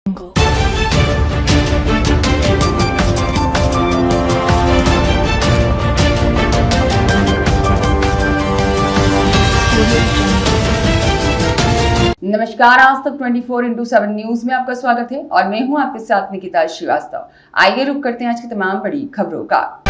नमस्कार, आज तक 24x7 न्यूज में आपका स्वागत है और मैं हूं आपके साथ निकिता श्रीवास्तव। आइए रुक करते हैं आज की तमाम बड़ी खबरों का।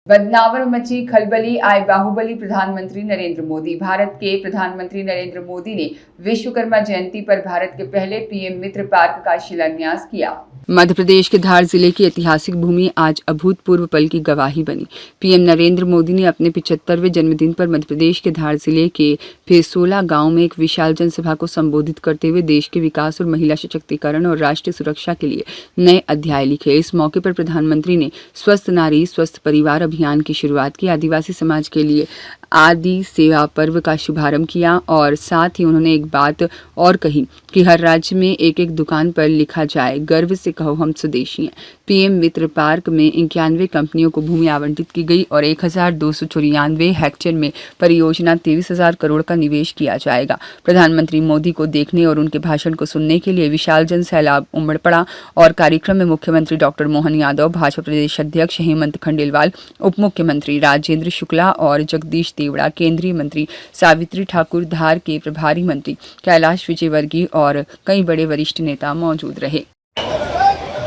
बदनावर मची खलबली, आए बाहुबली प्रधानमंत्री नरेंद्र मोदी। भारत के प्रधानमंत्री नरेंद्र मोदी ने विश्वकर्मा जयंती पर भारत के पहले पीएम मित्र पार्क का शिलान्यास किया। मध्य प्रदेश के धार जिले की ऐतिहासिक भूमि आज अभूतपूर्व पल की गवाही बनी। पीएम नरेंद्र मोदी ने अपने 75वें जन्मदिन पर मध्य प्रदेश के धार जिले के फेसोला गांव में एक विशाल जनसभा को संबोधित करते हुए देश के विकास और महिला सशक्तिकरण और राष्ट्रीय सुरक्षा के लिए नए अध्याय लिखे। इस मौके पर प्रधानमंत्री ने स्वस्थ नारी स्वस्थ परिवार अभियान की शुरुआत की, आदिवासी समाज के लिए आदि सेवा पर्व का शुभारंभ किया और साथ ही उन्होंने एक बात और कही कि हर राज्य में एक एक दुकान पर लिखा जाए, गर्व से कहो हम स्वदेशी हैं। पीएम मित्र पार्क में 91 कंपनियों को भूमि आवंटित की गई और 1294 हेक्टेयर में परियोजना 23,000 करोड़ का निवेश किया जाएगा। प्रधानमंत्री मोदी को देखने और उनके भाषण को सुनने के लिए विशाल जन सैलाब उमड़ पड़ा और कार्यक्रम में मुख्यमंत्री डॉक्टर मोहन यादव, भाजपा प्रदेश अध्यक्ष हेमंत खंडेलवाल, उप मुख्यमंत्री राजेंद्र शुक्ला और जगदीश देवड़ा, केंद्रीय मंत्री सावित्री ठाकुर, धार के प्रभारी मंत्री कैलाश विजयवर्गीय और कई बड़े वरिष्ठ नेता मौजूद रहे।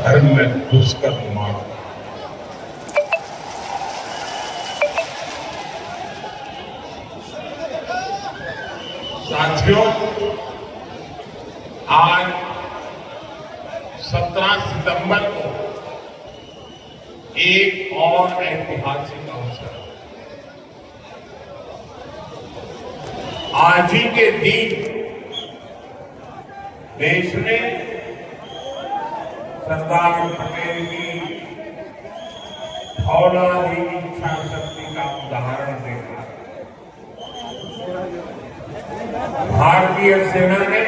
घर में घुसकर मार। साथियों, आज 17 सितंबर को एक और ऐतिहासिक अवसर। आज ही के दिन देश ने सरदार पटेल की फौलादी इच्छा शक्ति का उदाहरण देखा। भारतीय सेना ने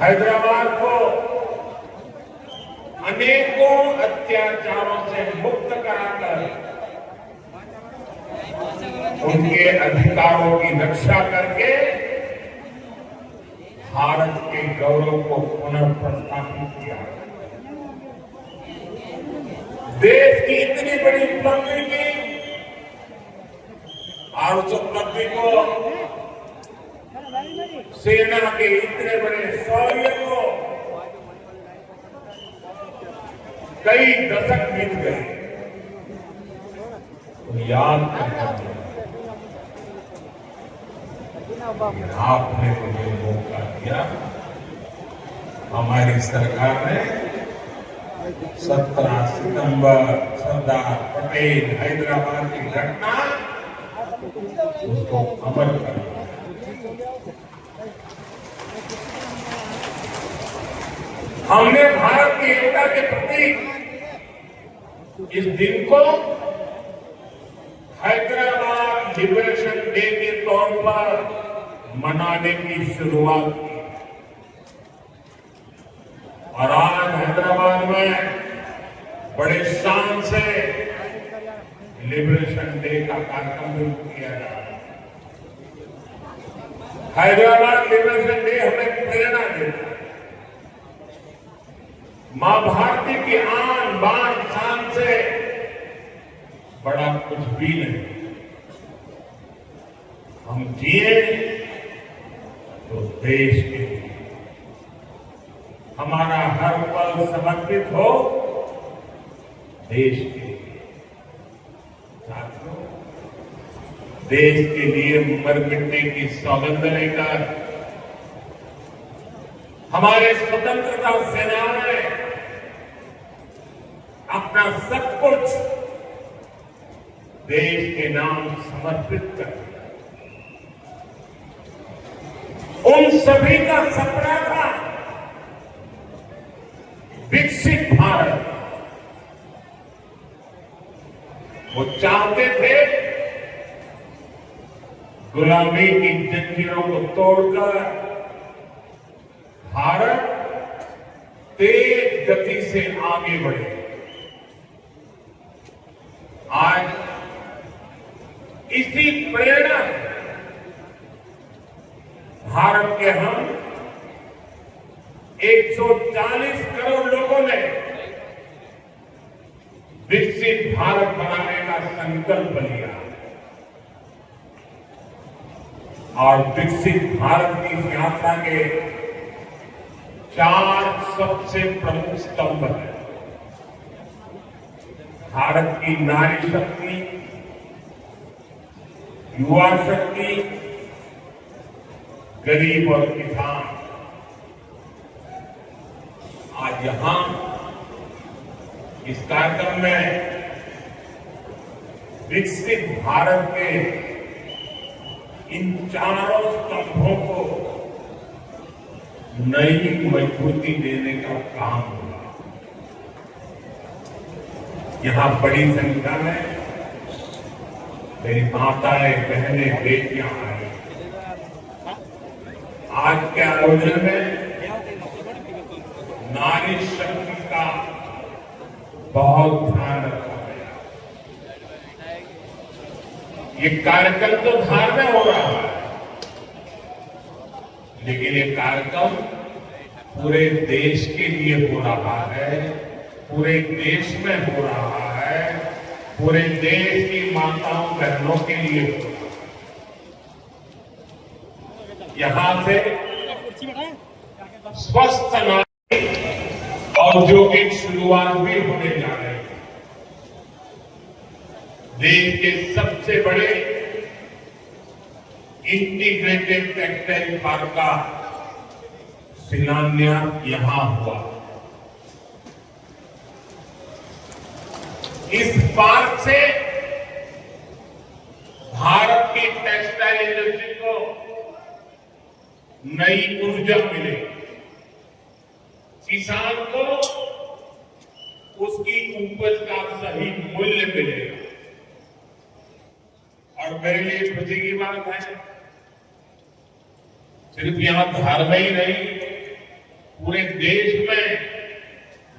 हैदराबाद को अनेकों अत्याचारों से मुक्त कराकर उनके अधिकारों की रक्षा करके भारत के गौरव को पुनः प्रस्थापित किया। देश की इतनी बड़ी उपलब्धि की और उस उपलब्धि को सेना के इतने बड़े शौर्य को कई दशक बीत गए तो याद करना आपने मुझे मौका दिया। हमारी सरकार ने 17 सितंबर सरदार पटेल हैदराबाद की घटना उसको अमर कर दिया। हमने भारत की एकता के प्रति इस दिन को हैदराबाद लिबरेशन डे के तौर पर मनाने की शुरुआत की और आज हैदराबाद में बड़े शान से लिबरेशन डे का कार्यक्रम भी किया जा रहा है। हैदराबाद लिबरेशन डे हमें प्रेरणा देता है। मां भारती की आन बान शान से बड़ा कुछ भी नहीं। हम जिए तो देश के लिए, हमारा हर पल समर्पित हो देश के लिए। साथियों, देश के लिए मर मिटने की सौगंध लेकर हमारे स्वतंत्रता सेनाओं ने अपना सब कुछ देश के नाम समर्पित कर दिया। उन सभी का सपना था विकसित भारत। वो चाहते थे गुलामी की जंजीरों को तोड़कर भारत तेज गति से आगे बढ़े। आज इसी प्रेरणा से भारत के हम 140 करोड़ लोगों ने विकसित भारत बनाने का संकल्प लिया और विकसित भारत की इस यात्रा के 4 सबसे प्रमुख स्तंभ हैं। भारत की नारी शक्ति, युवा शक्ति, गरीब और किसान। आज यहां इस कार्यक्रम में विकसित भारत के इन चारों स्तंभों को नई मजबूती देने का काम होगा। यहां बड़ी संख्या में मेरी माताएं, बहनें, बेटियां आई। आज के आयोजन में नारी शक्ति का बहुत ध्यान रखा गया। ये कार्यक्रम तो धार में हो रहा है, लेकिन ये कार्यक्रम पूरे देश के लिए हो रहा है, पूरे देश में हो रहा है, पूरे देश की माताओं बहनों के लिए हो रहा है। यहां से स्वस्थ नारी औद्योगिक शुरुआत भी होने जा रही है। देश के सबसे बड़े इंटीग्रेटेड टेक्सटाइल पार्क का शिलान्यास यहां हुआ। इस पार्क से भारत की टेक्सटाइल इंडस्ट्री को नई ऊर्जा मिलेगी, किसान को उसकी उपज का सही मूल्य मिलेगा। और मेरे लिए खुशी की बात है, सिर्फ यहां धार में ही नहीं, पूरे देश में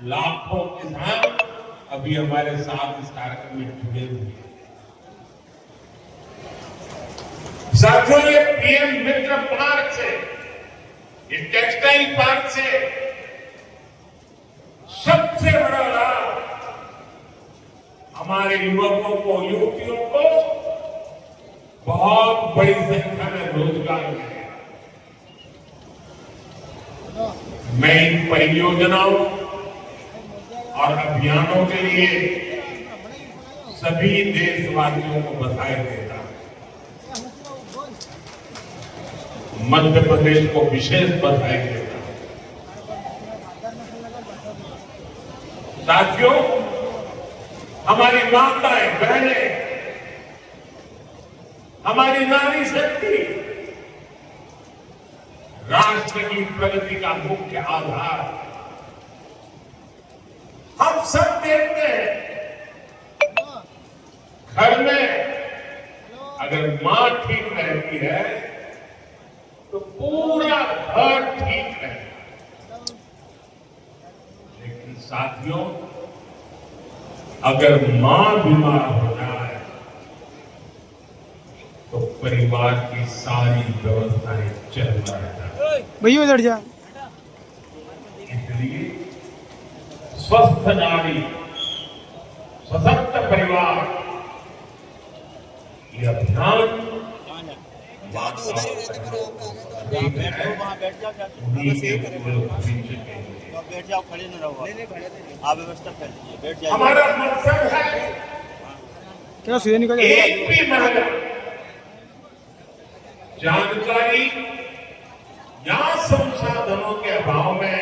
लाखों किसान अभी हमारे साथ इस कार्यक्रम में जुड़े हुए हैं। साथियों, ये पीएम मित्र पार्क से, ये टेक्सटाइल पार्क से सबसे बड़ा लाभ हमारे युवकों को, युवतियों को बहुत बड़ी संख्या में रोजगार मिलेगा। मैं इन परियोजनाओं और अभियानों के लिए सभी देशवासियों को बधाई देता हूं। मध्य प्रदेश को विशेष बधाई देता हूं। साथियों, हमारी माताएं, बहनें, हमारी नारी शक्ति राष्ट्र की प्रगति का मुख्य आधार। हम सब देखते हैं, घर में अगर मां ठीक रहती है तो पूरा घर ठीक रहता है। लेकिन साथियों, अगर मां बीमार हो जाए तो परिवार की सारी व्यवस्थाएं चल जाती है। भैया इधर जा। इसलिए स्वस्थ नारी, सशक्त परिवार, ये अभियान बैठ जाओ, खड़े न रहो, आप व्यवस्था कर लीजिए, बैठ जाओ। हमारा मकसद है क्या सीधे निकल एक भी महिला जानकारी या संसाधनों के अभाव में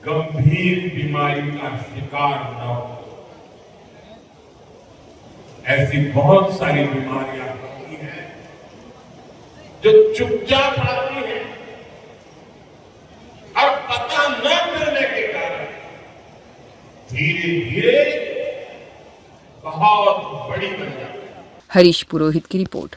गंभीर बीमारी का शिकार न हो। ऐसी बहुत सारी बीमारियां होती हैं जो चुपचाप आती हैं और पता न चलने के कारण धीरे धीरे बहुत बड़ी बन जाती है। हरीश पुरोहित की रिपोर्ट।